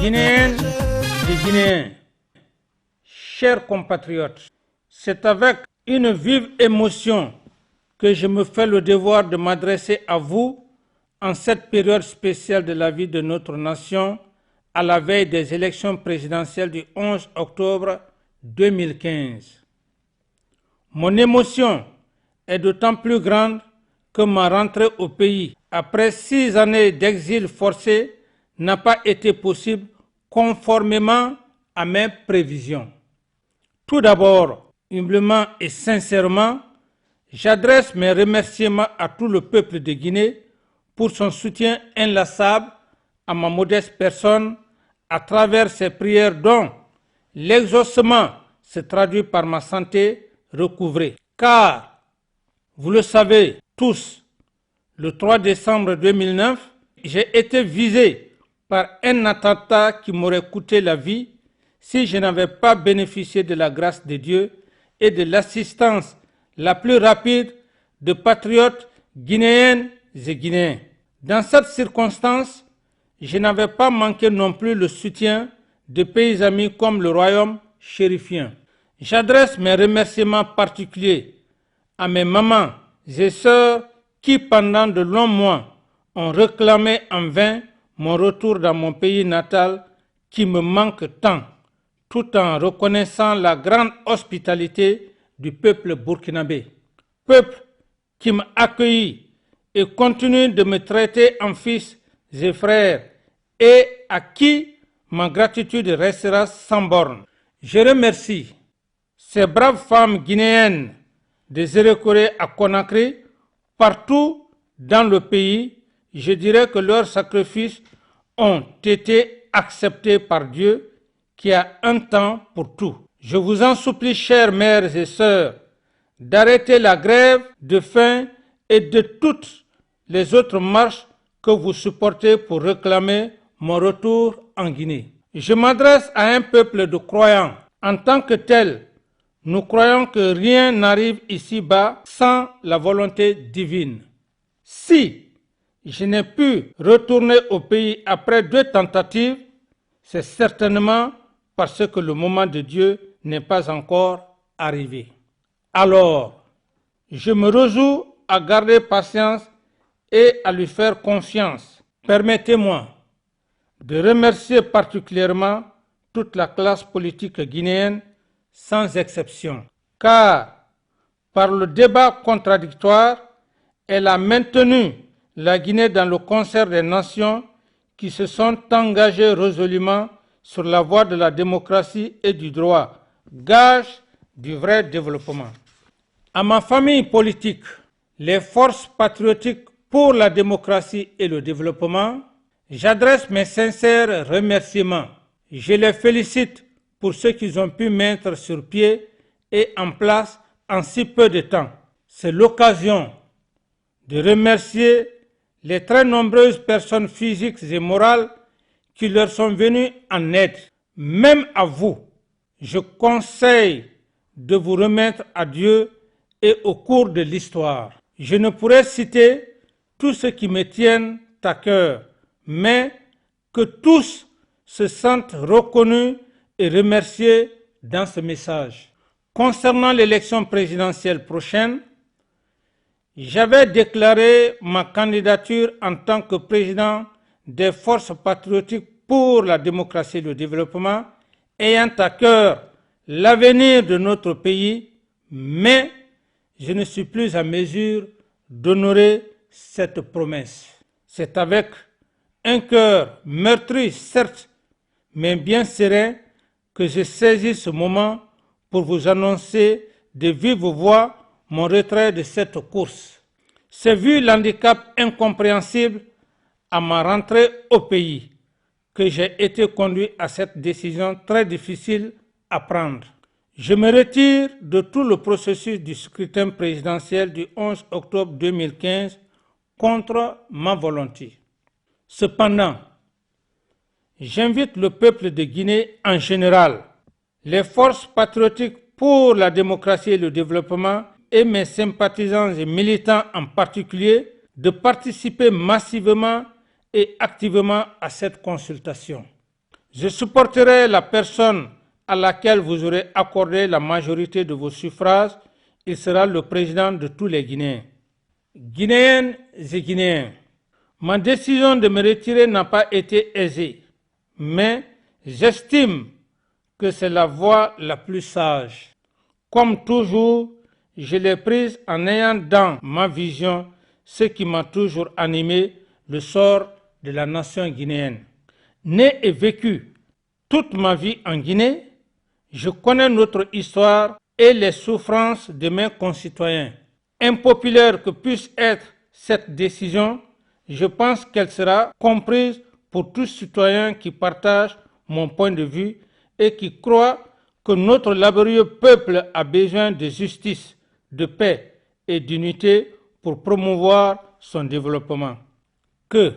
Guinéennes et Guinéens, chers compatriotes, c'est avec une vive émotion que je me fais le devoir de m'adresser à vous en cette période spéciale de la vie de notre nation, à la veille des élections présidentielles du 11 octobre 2015. Mon émotion est d'autant plus grande que ma rentrée au pays, après 6 années d'exil forcé, n'a pas été possible conformément à mes prévisions. Tout d'abord, humblement et sincèrement, j'adresse mes remerciements à tout le peuple de Guinée pour son soutien inlassable à ma modeste personne à travers ses prières dont l'exaucement se traduit par ma santé recouvrée. Car, vous le savez tous, le 3 décembre 2009, j'ai été visé par un attentat qui m'aurait coûté la vie si je n'avais pas bénéficié de la grâce de Dieu et de l'assistance la plus rapide de patriotes guinéennes et guinéens. Dans cette circonstance, je n'avais pas manqué non plus le soutien de pays amis comme le royaume chérifien. J'adresse mes remerciements particuliers à mes mamans et sœurs qui, pendant de longs mois, ont réclamé en vain mon retour dans mon pays natal qui me manque tant, tout en reconnaissant la grande hospitalité du peuple burkinabé. Peuple qui m'a accueilli et continue de me traiter en fils et frères et à qui ma gratitude restera sans borne. Je remercie ces braves femmes guinéennes de Zérékoré à Conakry, partout dans le pays. Je dirais que leurs sacrifices ont été acceptés par Dieu qui a un temps pour tout. Je vous en supplie, chères mères et sœurs, d'arrêter la grève de faim et de toutes les autres marches que vous supportez pour réclamer mon retour en Guinée. Je m'adresse à un peuple de croyants. En tant que tel, nous croyons que rien n'arrive ici-bas sans la volonté divine. Si je n'ai pu retourner au pays après 2 tentatives, c'est certainement parce que le moment de Dieu n'est pas encore arrivé. Alors, je me résous à garder patience et à lui faire confiance. Permettez-moi de remercier particulièrement toute la classe politique guinéenne sans exception, car par le débat contradictoire, elle a maintenu la Guinée dans le concert des nations qui se sont engagées résolument sur la voie de la démocratie et du droit, gage du vrai développement. À ma famille politique, les forces patriotiques pour la démocratie et le développement, j'adresse mes sincères remerciements. Je les félicite pour ce qu'ils ont pu mettre sur pied et en place en si peu de temps. C'est l'occasion de remercier les très nombreuses personnes physiques et morales qui leur sont venues en aide. Même à vous, je conseille de vous remettre à Dieu et au cours de l'histoire. Je ne pourrais citer tous ceux qui me tiennent à cœur, mais que tous se sentent reconnus et remerciés dans ce message. Concernant l'élection présidentielle prochaine, j'avais déclaré ma candidature en tant que président des forces patriotiques pour la démocratie et le développement, ayant à cœur l'avenir de notre pays, mais je ne suis plus en mesure d'honorer cette promesse. C'est avec un cœur meurtri, certes, mais bien serein, que je saisis ce moment pour vous annoncer de vive voix mon retrait de cette course. C'est vu l'handicap incompréhensible à ma rentrée au pays que j'ai été conduit à cette décision très difficile à prendre. Je me retire de tout le processus du scrutin présidentiel du 11 octobre 2015 contre ma volonté. Cependant, j'invite le peuple de Guinée en général, les forces patriotiques pour la démocratie et le développement et mes sympathisants et militants en particulier de participer massivement et activement à cette consultation. Je supporterai la personne à laquelle vous aurez accordé la majorité de vos suffrages. Il sera le président de tous les Guinéens. Guinéennes et Guinéens, ma décision de me retirer n'a pas été aisée, mais j'estime que c'est la voie la plus sage. Comme toujours, je l'ai prise en ayant dans ma vision ce qui m'a toujours animé, le sort de la nation guinéenne. Né et vécu toute ma vie en Guinée, je connais notre histoire et les souffrances de mes concitoyens. Impopulaire que puisse être cette décision, je pense qu'elle sera comprise pour tous citoyens qui partagent mon point de vue et qui croient que notre laborieux peuple a besoin de justice, de paix et d'unité pour promouvoir son développement. Que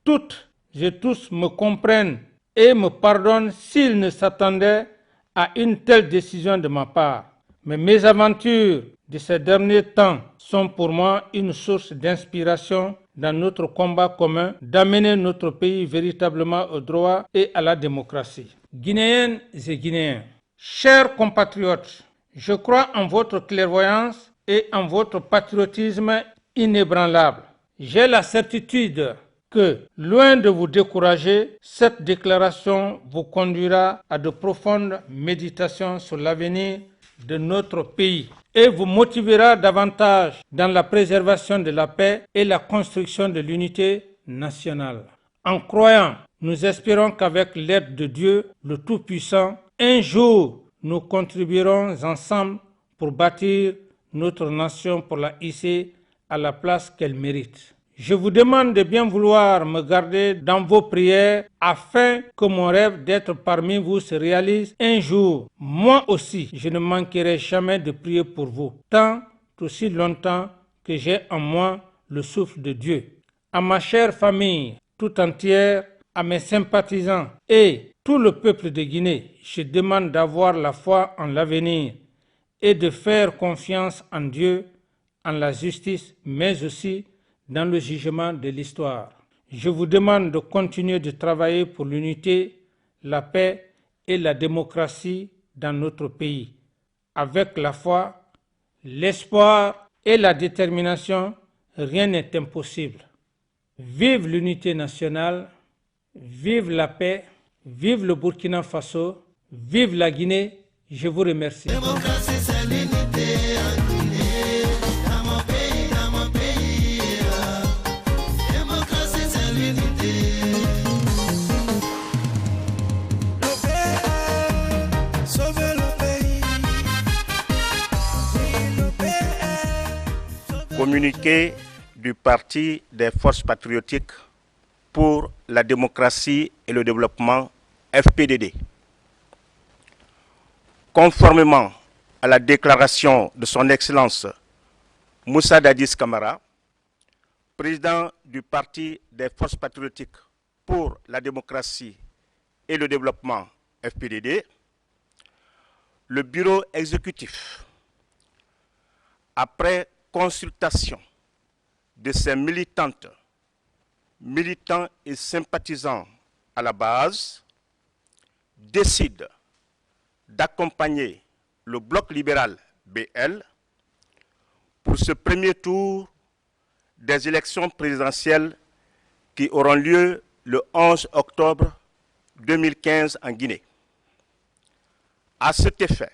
toutes et tous me comprennent et me pardonnent s'ils ne s'attendaient à une telle décision de ma part. Mais mes aventures de ces derniers temps sont pour moi une source d'inspiration dans notre combat commun d'amener notre pays véritablement au droit et à la démocratie. Guinéennes et Guinéens, chers compatriotes, je crois en votre clairvoyance et en votre patriotisme inébranlable. J'ai la certitude que, loin de vous décourager, cette déclaration vous conduira à de profondes méditations sur l'avenir de notre pays et vous motivera davantage dans la préservation de la paix et la construction de l'unité nationale. En croyant, nous espérons qu'avec l'aide de Dieu, le Tout-Puissant, un jour, nous contribuerons ensemble pour bâtir notre nation, pour la hisser à la place qu'elle mérite. Je vous demande de bien vouloir me garder dans vos prières afin que mon rêve d'être parmi vous se réalise un jour. Moi aussi, je ne manquerai jamais de prier pour vous, tant aussi longtemps que j'ai en moi le souffle de Dieu. À ma chère famille tout entière, à mes sympathisants et tout le peuple de Guinée, je demande d'avoir la foi en l'avenir et de faire confiance en Dieu, en la justice, mais aussi dans le jugement de l'histoire. Je vous demande de continuer de travailler pour l'unité, la paix et la démocratie dans notre pays. Avec la foi, l'espoir et la détermination, rien n'est impossible. Vive l'unité nationale, vive la paix, vive le Burkina Faso, vive la Guinée. Je vous remercie. Communiqué du Parti des Forces Patriotiques pour la démocratie et le développement, FPDD. Conformément à la déclaration de son Excellence Moussa Dadis Camara, président du Parti des Forces Patriotiques pour la démocratie et le développement, FPDD, le bureau exécutif, après consultation de ses militantes, militants et sympathisants à la base, décide d'accompagner le bloc libéral BL pour ce premier tour des élections présidentielles qui auront lieu le 11 octobre 2015 en Guinée. À cet effet,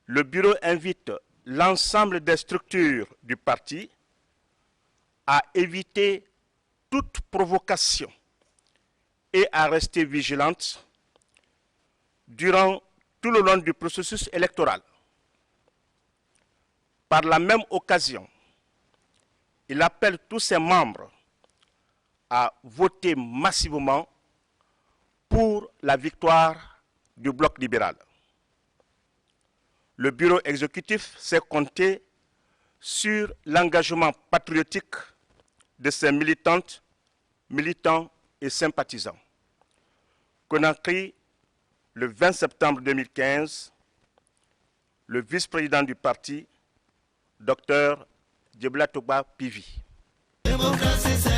le bureau invite l'ensemble des structures du parti à éviter toute provocation et à rester vigilantes durant tout le long du processus électoral. Par la même occasion, il appelle tous ses membres à voter massivement pour la victoire du bloc libéral. Le bureau exécutif s'est compté sur l'engagement patriotique de ses militantes, militants et sympathisants. Conakry, le 20 septembre 2015, le vice-président du parti, Dr Djebla Toba Pivi. Démocratie,